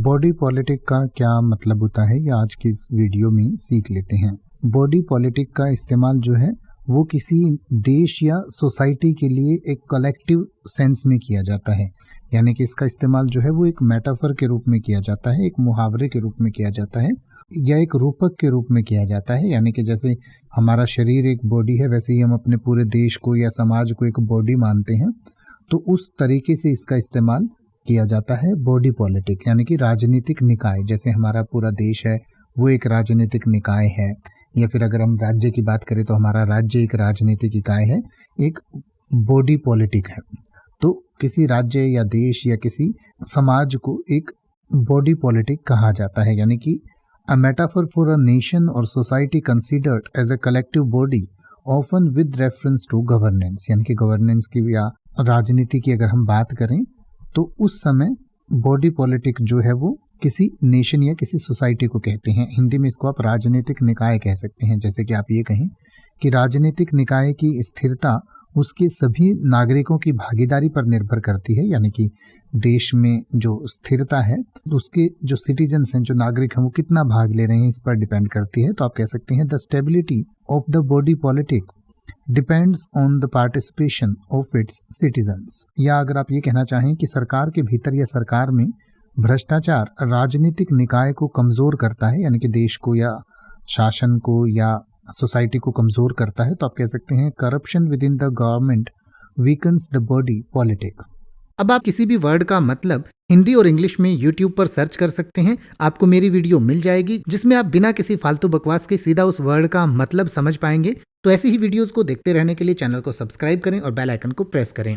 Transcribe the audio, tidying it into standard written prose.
Body politic का क्या मतलब होता है ये आज की इस वीडियो में सीख लेते हैं। बॉडी पॉलिटिक का इस्तेमाल जो है वो किसी देश या सोसाइटी के लिए एक कलेक्टिव सेंस में किया जाता है, यानी कि इसका इस्तेमाल जो है वो एक मेटाफर के रूप में किया जाता है, एक मुहावरे के रूप में किया जाता है या एक रूपक के रूप में किया जाता है। यानी कि जैसे हमारा शरीर एक बॉडी है, वैसे ही हम अपने पूरे देश को या समाज को एक बॉडी मानते हैं, तो उस तरीके से इसका इस्तेमाल किया जाता है बॉडी पॉलिटिक, यानी कि राजनीतिक निकाय। जैसे हमारा पूरा देश है वो एक राजनीतिक निकाय है, या फिर अगर हम राज्य की बात करें तो हमारा राज्य एक राजनीतिक इकाई है, एक बॉडी पॉलिटिक है। तो किसी राज्य या देश या किसी समाज को एक बॉडी पॉलिटिक कहा जाता है, यानी कि a metaphor for a nation और society considered as a collective body often with reference to governance. यानी कि गवर्नेंस की या राजनीति की अगर हम बात करें तो उस समय बॉडी पॉलिटिक जो है वो किसी नेशन या किसी सोसाइटी को कहते हैं। हिंदी में इसको आप राजनीतिक निकाय कह सकते हैं। जैसे कि आप ये कहें कि राजनीतिक निकाय की स्थिरता उसके सभी नागरिकों की भागीदारी पर निर्भर करती है, यानी कि देश में जो स्थिरता है उसके जो सिटीजन्स हैं, जो नागरिक हैं, वो कितना भाग ले रहे हैं इस पर डिपेंड करती है। तो आप कह सकते हैं the stability of the body politic depends on the participation of its citizens. या अगर आप ये कहना चाहें कि सरकार के भीतर या सरकार में भ्रष्टाचार राजनीतिक निकाय को कमजोर करता है, यानी कि देश को या शासन को या सोसाइटी को कमजोर करता है, तो आप कह सकते हैं corruption with in the government weakens the body politic. अब आप किसी भी वर्ड का मतलब हिंदी और इंग्लिश में YouTube पर सर्च कर सकते हैं, आपको मेरी वीडियो मिल जाएगी जिसमें आप बिना किसी फालतू बकवास के सीधा उस वर्ड का मतलब समझ पाएंगे। तो ऐसी ही वीडियोस को देखते रहने के लिए चैनल को सब्सक्राइब करें और बेल आइकन को प्रेस करें।